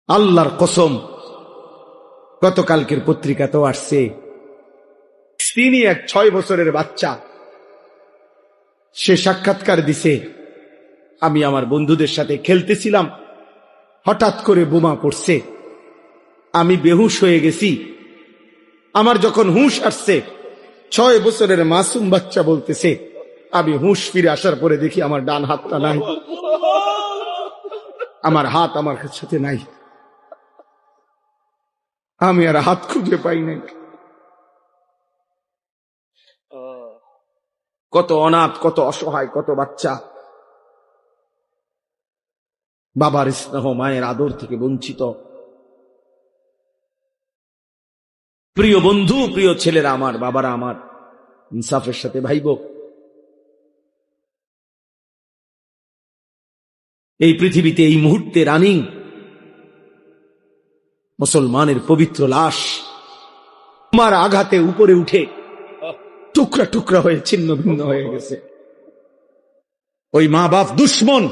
আল্লাহর কসম, গতকালকের পত্রিকাতেও আসছে, তিনি এক 6 বছরের বাচ্চা, সে সাক্ষাৎকার দিছে, আমি আমার বন্ধুদের সাথে খেলতেছিলাম, হঠাৎ করে বোমা পড়ছে, আমি বেহুশ হয়ে গেছি। আমার যখন হুঁশ আসছে, 6 বছরের মাসুম বাচ্চা বলতেছে, আমি হুঁশ ফিরে আসার পরে দেখি আমার ডান হাতটা নাই, আমার হাত আমার সাথে নাই, আমি আর হাত খুঁজে পাই নাই। কত অনাথ, কত অসহায়, কত বাচ্চা বাবার স্নেহ, মায়ের আদর থেকে বঞ্চিত। প্রিয় বন্ধু, প্রিয় ছেলেরা আমার, বাবারা আমার, ইনসাফের সাথে ভাইব। এই পৃথিবীতে এই মুহূর্তে রানিং মুসলমানের পবিত্র লাশ আমার আঘাতে উপরে উঠে টুকরা টুকরা হয়ে ছিন্ন ভিন্ন হয়ে গেছে। ওই মা বাপ দুশ্মন,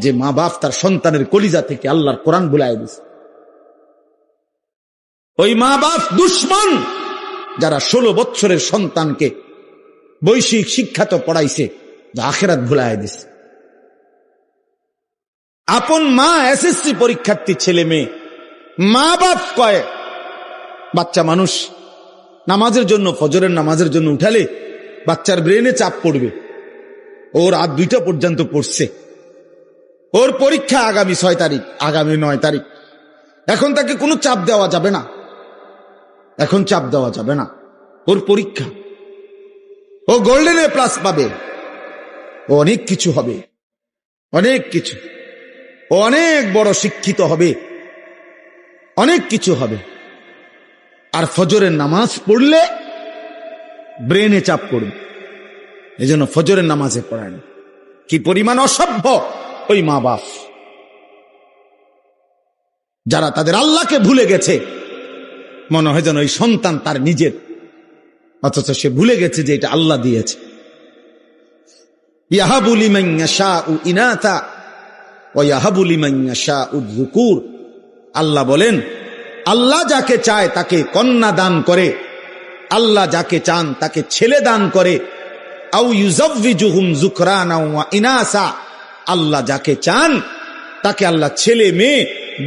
যে মা বাপ তার সন্তানের কলিজা থেকে আল্লাহর কোরআন ভুলায় দিছে। ওই মা বাপ দুশ্মন, যারা 16 বছরের সন্তানকে বৈশ্বিক শিক্ষা তো পড়াইছে, যা আখিরাত ভুলায় দিছে। আপন মা এসএসসি পরীক্ষার্থী ছেলে মেয়ে, মা বাপ কয় বাচ্চা মানুষ নামাজের জন্য, ফজরের নামাজের জন্য উঠালে বাচ্চার ব্রেনে চাপ পড়বে, ওর রাত 2টা পর্যন্ত পড়ছে, ওর পরীক্ষা আগামী 6 তারিখ, আগামী 9 তারিখ, এখন তাকে কোনো চাপ দেওয়া যাবে না, এখন চাপ দেওয়া যাবে না, ওর পরীক্ষা, ও গোল্ডেন এ প্লাস পাবে, ও অনেক কিছু হবে, অনেক কিছু, ও অনেক বড় শিক্ষিত হবে, অনেক কিছু হবে। আর ফজরের নামাজ পড়লে ব্রেনে চাপ পড়বে, এই জন্য ফজরের নামাজে পড়ায় না। কি পরিমাণ অসভ্য ওই মা বাপ, যারা তাদের আল্লাহকে ভুলে গেছে, মনে হয় যেন ওই সন্তান তার নিজের, অথচ সে ভুলে গেছে যে এটা আল্লাহ দিয়েছে। ইয়াহাবু লিমান ইয়াশাউ ইনাথা ওয়া ইয়াহাবু লিমান ইয়াশাউ যুকুর। আল্লাহ বলেন, আল্লাহ যাকে চায় তাকে কন্যা দান করে, আল্লাহ যাকে চান তাকে ছেলে দান করে। আও ইউযাওয়িজুহুম যুকরানা ওয়া ইনাসা, আল্লাহ যাকে চান তাকে আল্লাহ ছেলে মেয়ে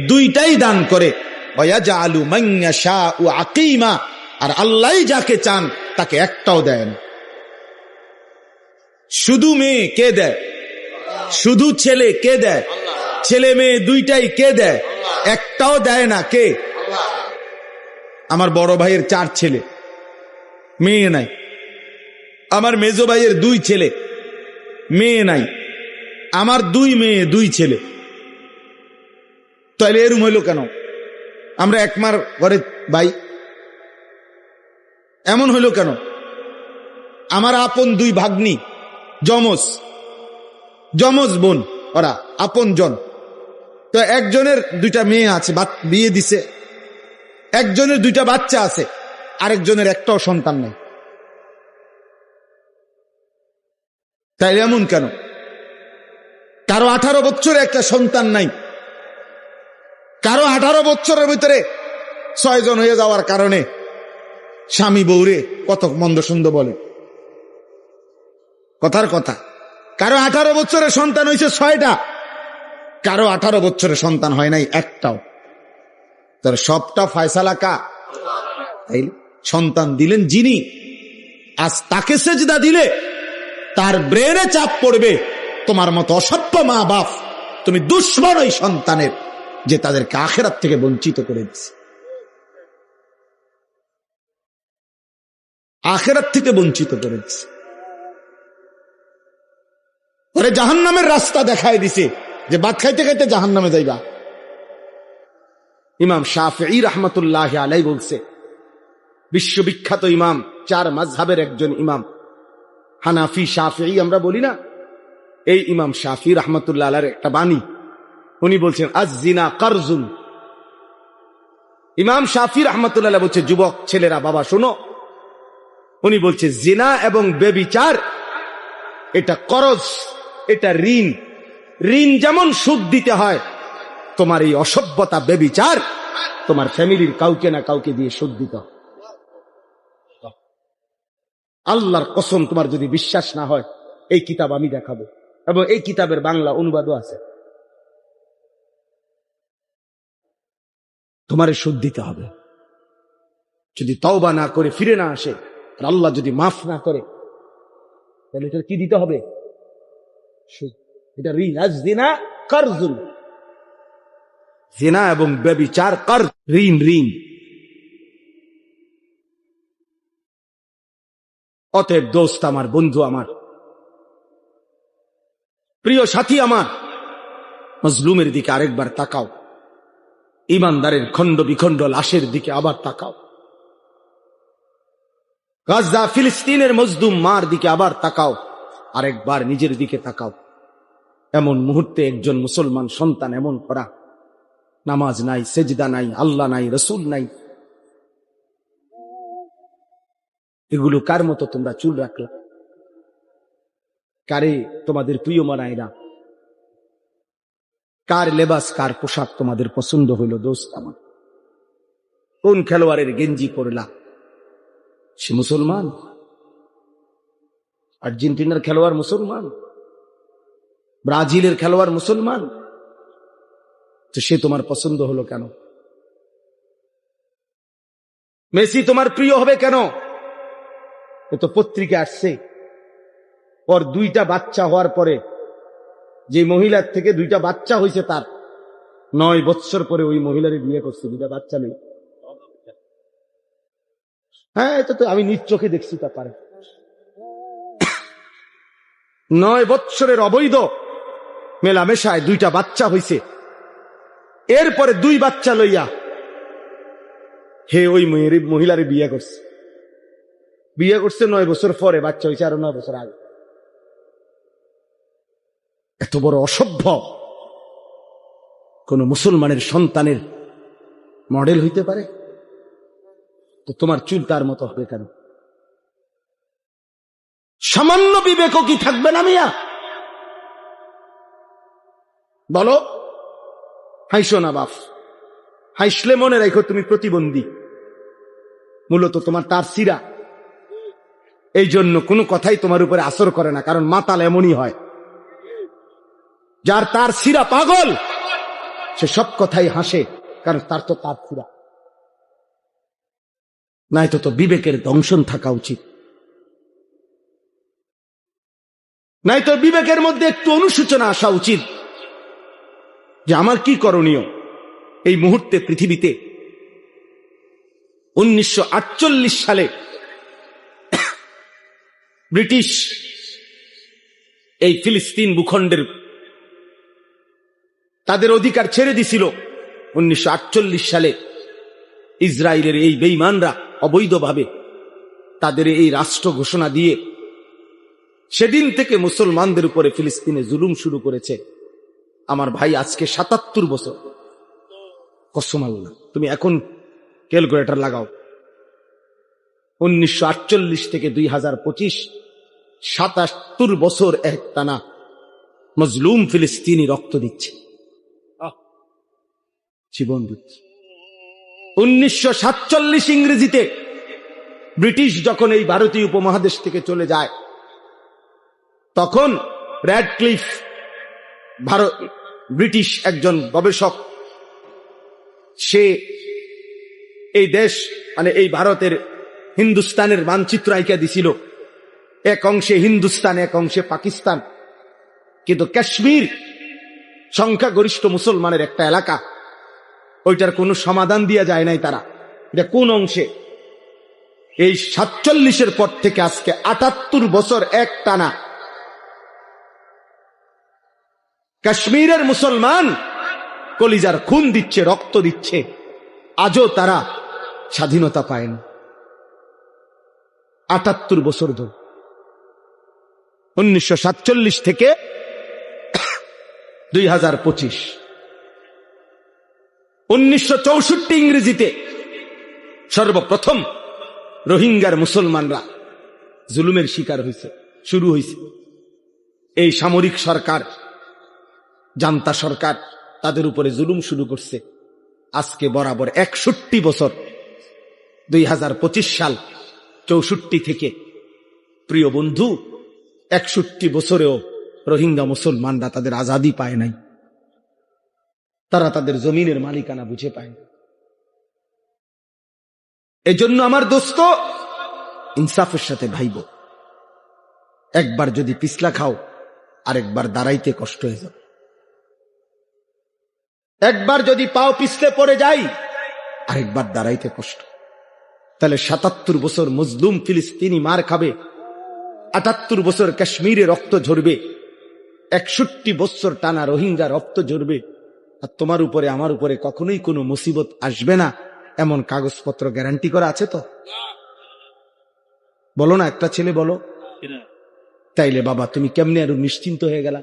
দুইটাই দান করে। ওয়া ইয়াজআলু মান ইয়াশাউ আকীমা, আর আল্লাহই যাকে চান তাকে একটাও দেয় না। শুধু মেয়ে কে দেয়? শুধু ছেলে কে দেয়? ছেলে মেয়ে দুইটাই কে দেয়? একটাও দেয় না কে? আমার বড় ভাইয়ের 4 ছেলে, মেয়ে নাই। আমার মেজো ভাইয়ের 2 ছেলে, মেয়ে নাই। আমার 2 মেয়ে 2 ছেলে। তাহলে এরম হইল কেন? আমরা একমার ঘরে ভাই, এমন হইল কেন? আমার আপন 2 ভাগ্নি, যমজ বোন, ওরা আপন জন। তো একজনের 2টা মেয়ে আছে, বিয়ে দিছে, একজনের 2টা বাচ্চা আছে, আরেকজনের একটাও সন্তান নেই। তাই এমন কেন? কারো 18 বছরে একটা সন্তান নাই, কারো 18 বছরের ভিতরে 6 জন হয়ে যাওয়ার কারণে স্বামী বউরে কত মন্দ সুন্দ বলে, কথার কথা। কারো 18 বছরের সন্তান হয়েছে 6টা, কারো 18 বছরের সন্তান হয় নাই একটাও। তার সবটা ফয়সালা কা? তাই সন্তান দিলেন যিনি, আজ তাকে সেজদা দিলে তার ব্রেনে চাপ পড়বে। তোমার মতো অসভ্য মা বাপ, তুমি দুশ্মন ওই সন্তানের, যে তাদেরকে আখিরাত থেকে বঞ্চিত করে দিচ্ছে, আখিরাত থেকে বঞ্চিত করে দিচ্ছে। ওরে জাহান্নামের রাস্তা দেখায় দিছে, যে ভাত খাইতে খাইতে জাহান্নামে যাইবা। ইমাম শাফিঈ রাহমাতুল্লাহি আলাইহি বলছে, বিশ্ববিখ্যাত ইমাম, 4 মাযহাবের একজন ইমাম, হানাফি শাফিঈ আমরা বলি না, এই ইমাম শাফিঈ রাহমাতুল্লাহ আলাইহির একটা বাণী, উনি বলছেন আয-যিনা কারজুন। ইমাম শাফিঈ রাহমাতুল্লাহ আলাইহি বলছে, যুবক ছেলেরা বাবা শোনো, উনি বলছে জিনা এবং ব্যভিচার এটা করজ, এটা ঋণ। ঋণ যেমন সুদ দিতে হয়, তোমার এই অসভ্যতা বেবিচার তোমার ফ্যামিলির কাউকে না কাউকে দিয়ে শোধ দিতে হবে। আল্লাহর কসম, তোমার যদি বিশ্বাস না হয় এই কিতাব আমি দেখাবো, এবং এই কিতাবের বাংলা অনুবাদও আছে। তোমারে শোধ দিতে হবে। যদি তওবা না করে ফিরে না আসে, আর আল্লাহ যদি মাফ না করে, তাহলে এটা কি দিতে হবে? সুদ। এটা ঋণ। আজ জিনা কারজুন, জিনা এবং ব্যভিচার কর, ঋণ। ঋণ। অতএব দোস্ত আমার, বন্ধু আমার, প্রিয় সাথী আমার, মজলুমের দিকে আরেকবার তাকাও। ইমানদারের খণ্ড বিখণ্ড লাশের দিকে আবার তাকাও। গাজা ফিলিস্তিনের মজলুম মার দিকে আবার তাকাও। আরেকবার নিজের দিকে তাকাও। এমন মুহূর্তে একজন মুসলমান সন্তান এমন করা, নামাজ নাই, সেজদা নাই, আল্লাহ নাই, রসুল নাই, এগুলো কার মতো তোমরা চুল রাখলা? কারে তোমাদের প্রিয় মানায়রা? কার লেবাস, কার পোশাক তোমাদের পছন্দ হইল? দোস্ত আমার, কোন খেলোয়াড়ের গেঞ্জি পরলা? সে মুসলমান? আর্জেন্টিনার খেলোয়াড় মুসলমান, ব্রাজিলের খেলোয়াড় মুসলমান, তো সে তোমার পছন্দ হলো কেন? মেসি তোমার প্রিয় হবে কেন? এ তো পত্রিকা আসছে, ওর 2টা বাচ্চা হওয়ার পরে, যে মহিলার থেকে 2টা বাচ্চা হয়েছে, তার 9 বৎসর পরে ওই মহিলারই বিয়ে করছে, 2টা বাচ্চা নেই। হ্যাঁ, এটা তো আমি নিজ চোখে দেখছি। তা পারে 9 বৎসরের অবৈধ মেলামেশায় 2টা বাচ্চা হয়েছে। এরপরে 2 বাচ্চা লইয়া হে ওই মহিলারে বিয়ে করছে। 9 বছর পরে বাচ্চা হয়েছে, আরো 9 বছর আগে। এত বড় অসভ্য কোন মুসলমানের সন্তানের মডেল হইতে পারে? তো তোমার চুল তার মতো হবে কেন? সামান্য বিবেকও কি থাকবে না মিয়া? বলো। হাইসো না বাপ, হাইসলে মনে রাখো তুমি প্রতিবন্ধী। মূলত তোমার তার সিরা, এই জন্য কোনো কথাই তোমার উপরে আসর করে না, কারণ মাতাল এমনই হয়। যার তার সিরা পাগল, সে সব কথাই হাসে, কারণ তার তো তার সিরা নাই। তো বিবেকের দংশন থাকা উচিত, নাই তো বিবেকের মধ্যে একটু অনুশোচনা আসা উচিত যে আমার কি করণীয় এই মুহূর্তে পৃথিবীতে। 1948 সালে ব্রিটিশ এই ফিলিস্তিন ভূখণ্ডের তাদের অধিকার ছেড়ে দিছিল। 1948 সালে ইসরায়েলের এই বেঈমানরা অবৈধভাবে তাদের এই রাষ্ট্র ঘোষণা দিয়ে সেদিন থেকে মুসলমানদের উপরে ফিলিস্তিনে জুলুম শুরু করেছে। আমার ভাই, আজকে 77 বছর। কসম আল্লাহ, তুমি এখন ক্যালকুলেটর লাগাও, 1948 থেকে 2025, 77 বছর একটানা মজলুম ফিলিস্তিনি রক্ত দিচ্ছে, জীবন দিচ্ছে। 1947 ইংরেজিতে ব্রিটিশ যখন এই ভারতীয় উপমহাদেশ থেকে চলে যায়, তখন র্যাডক্লিফ, ব্রিটিশ একজন গবেষক, সে এই দেশ মানে এই ভারতের হিন্দুস্তানের মানচিত্র আঁকা দিছিল। এক অংশে হিন্দুস্তান, এক অংশে পাকিস্তান, কিন্তু কাশ্মীর সংখ্যাগরিষ্ঠ মুসলমানের একটা এলাকা, ওইটার কোনো সমাধান দিয়া যায় নাই তারা, এটা কোন অংশে। এই 47 পর থেকে আজকে 78 বছর এক টানা কাশ্মীরের মুসলমান কলিজার খুন দিচ্ছে, রক্ত দিচ্ছে, আজও তারা স্বাধীনতা পায়নি। 78 বছর ধরে, 1947 থেকে 2025। 1964 ইংরেজিতে সর্বপ্রথম রোহিঙ্গার মুসলমানরা জুলুমের শিকার হয়েছে, শুরু হয়েছে। এই সামরিক সরকার, জান্তা সরকার তাদের উপরে জুলুম শুরু করছে। আজকে বরাবর 61 বছর, 2025 সাল 64 থেকে, প্রিয় বন্ধু, 61 বছরেও রোহিঙ্গা মুসলমানরা তাদের আজাদি পায় নাই, তারা তাদের জমিনের মালিকানা বুঝে পায়। এজন্য আমার দোস্ত, ইনসাফের সাথে ভাইব। একবার যদি পিছলা খাও, আরেকবার দাঁড়াইতে কষ্ট হয়ে যাবে। একবার যদি পাও পিছলে পড়ে যাই, আরেকবার দাঁড়াইতে কষ্ট। তাহলে 77 বছর মজলুম ফিলিস্তিনি মার খাবে, 78 বছর কাশ্মীরে রক্ত ঝরবে, 61 বছর টানা রোহিঙ্গা রক্ত ঝরবে, আর তোমার উপরে আমার উপরে কখনোই কোনো মুসিবত আসবে না, এমন কাগজপত্র গ্যারান্টি করা আছে তো? বলো না, একটা ছেলে বলো। তাইলে বাবা তুমি কেমনে আরো নিশ্চিন্ত হয়ে গেলা?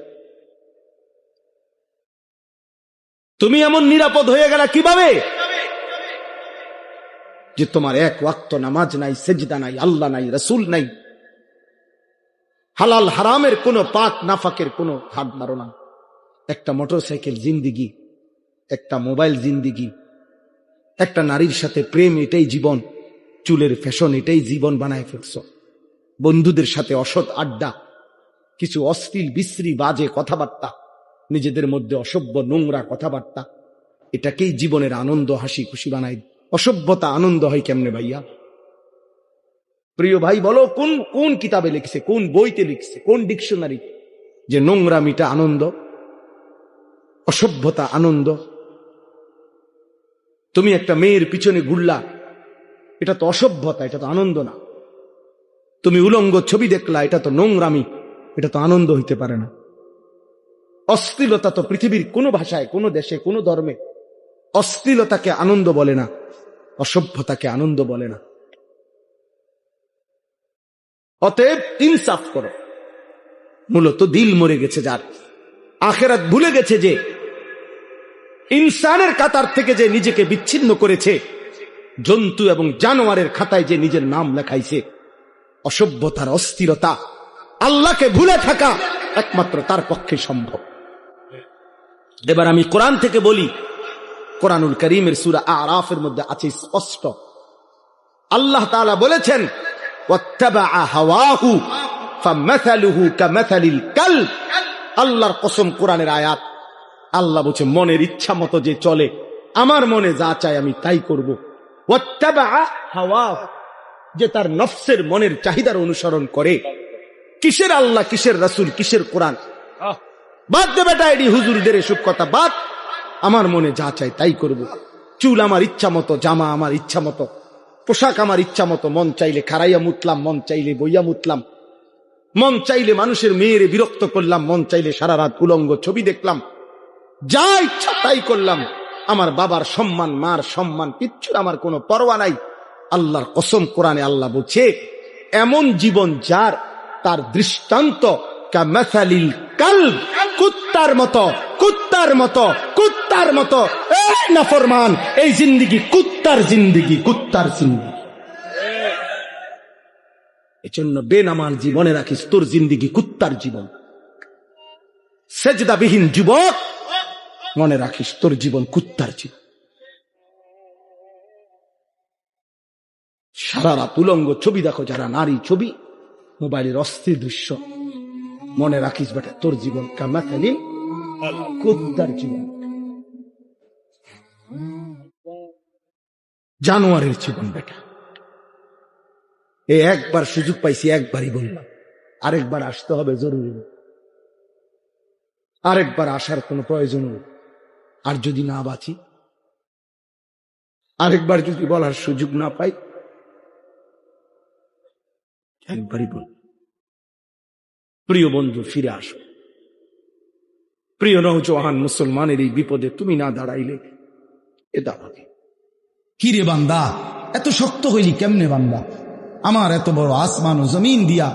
তুমি এমন নিরাপদ হয়ে গেলা কিভাবে যে তোমার এক ওয়াক্ত নামাজ নাই, সেজদা নাই, আল্লাহ নাই, রাসূল নাই, হালাল হারামের কোনো পাক নাফাকের কোনো হাত মারো না। একটা মোটরসাইকেল জিন্দিগি, একটা মোবাইল জিন্দিগি, একটা নারীর সাথে প্রেম, এটাই জীবন, চুলের ফ্যাশন, এটাই জীবন বানায় ফেলছ। বন্ধুদের সাথে অসৎ আড্ডা, কিছু অশ্লীল বিশ্রী বাজে কথাবার্তা, নিজেদের মধ্যে অসভ্য নোংরা কথাবার্তা, এটাকেই জীবনের আনন্দ, হাসি খুশি বানাই। অসভ্যতা আনন্দ হয় কেমনে ভাইয়া? প্রিয় ভাই বলো, কোন কোন কিতাবে লিখছে, কোন বইতে লিখছে, কোন ডিকশনারি যে নোংরামিটা আনন্দ, অসভ্যতা আনন্দ? তুমি একটা মেয়ের পিছনে ঘুরলা, এটা তো অসভ্যতা, এটা তো আনন্দ না। তুমি উলঙ্গ ছবি দেখলা, এটা তো নোংরামি, এটা তো আনন্দ হইতে পারে না। অশ্লীলতা তো পৃথিবীর কোন ভাষায়, কোন দেশে, কোন ধর্মে অশ্লীলতাকে আনন্দ বলে না, অসভ্যতাকে আনন্দ বলে না। অতএব ইনসাফ করো। মূলত দিল মরে গেছে যার, আখেরাত ভুলে গেছে যে, ইনসানের কাতার থেকে যে নিজেকে বিচ্ছিন্ন করেছে, জন্তু এবং জানোয়ারের খাতায় যে নিজের নাম লেখাইছে, অসভ্যতার অস্থিরতা, আল্লাহকে ভুলে থাকা একমাত্র তার পক্ষে সম্ভব। এবার আমি কোরআন থেকে বলি, কোরআনুল কারীমের সূরা আরাফের মধ্যে আছে স্পষ্ট, আল্লাহ তাআলা বলেছেন, ওয়াত্তাবাআ হাওয়াহু ফামাসালুহু কামাসালিল কালব। আল্লাহর কসম, কোরআনের আয়াত। আল্লাহ বলছে, মনের ইচ্ছা মতো যে চলে, আমার মনে যা চায় আমি তাই করব। ওয়াত্তাবাআ হাওয়াহু, যে তার নফসের মনের চাহিদার অনুসরণ করে। কিসের আল্লাহ, কিসের রাসূল, কিসের কোরআন? বাদ দে বেটা, এডি হুজুরদের এসব কথা বাদ। আমার মনে যা চাই তাই করব। চুল আমার ইচ্ছা মতো, জামা আমার ইচ্ছা মতো, পোশাক আমার ইচ্ছা মতো, মন চাইলে খাড়াইয়া মুতলাম, মন চাইলে বইয়া মুতলাম, মন চাইলে মানুষের মেয়েরে বিরক্ত করলাম, মন চাইলে সারা রাত উলঙ্গ ছবি দেখলাম, যা ইচ্ছা তাই করলাম। আমার বাবার সম্মান, মার সম্মান, কিচ্ছুর আমার কোনো পরোয়া নাই। আল্লাহর কসম, কোরআনে আল্লাহ বলছে, এমন জীবন যার, তার দৃষ্টান্ত কামাসালিল কালব, কুত্তার মতো, কুত্তার মতো, কুত্তার মতো। এই নাফরমান, এই জিন্দেগি কুত্তার জিন্দেগি, কুত্তার জিন্দেগি। এজন্য বেনামাজ জীবনে রাখিস, তোর জিন্দেগি কুত্তার জীবন। সেজদাবিহীন যুবক, মনে রাখিস তোর জীবন কুত্তার জীবন। সারা রাত উলঙ্গ ছবি দেখো যারা, নারী ছবি, মোবাইলের অস্থির দৃশ্য, মনে রাখিস বেটা তোর জীবন কামাসালিল কুত্তার জীবন, জানোয়ারের জীবন বেটা। এই একবার সুযোগ পাইছি, একবারই বললাম, আরেকবার আসতে হবে জরুরি, আরেকবার আসার কোনো প্রয়োজন নেই। আর যদি না বাঁচি, আরেকবার যদি বলার সুযোগ না পাই, একবারই বল। প্রিয় বন্ধু, ফিরে আসো। প্রিয় নওজওয়ান মুসলমানের এই বিপদে তুমি না দাঁড়াইলে এ দাঁড়াবে কি রে বান্দা? এত শক্ত হইলি কেমনে বান্দা? আমার এত বড় আসমান ও জমিন দিয়া,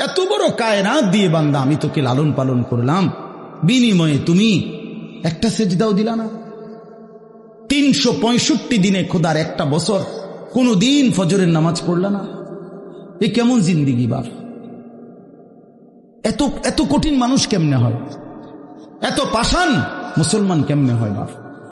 এত বড় কায়নাত দিয়ে বান্দা আমি তোকে লালন পালন করলাম, বিনিময়ে তুমি একটা সেজদাও দিলা না। 365 দিনে, খোদার একটা বছর, কোনো দিন ফজরের নামাজ পড়লা না। এ কেমন জিন্দিগি বাপ? এত এত কঠিন মানুষ কেমনে হয়? এত পাষাণ মুসলমান কেমনে হয় বাপ?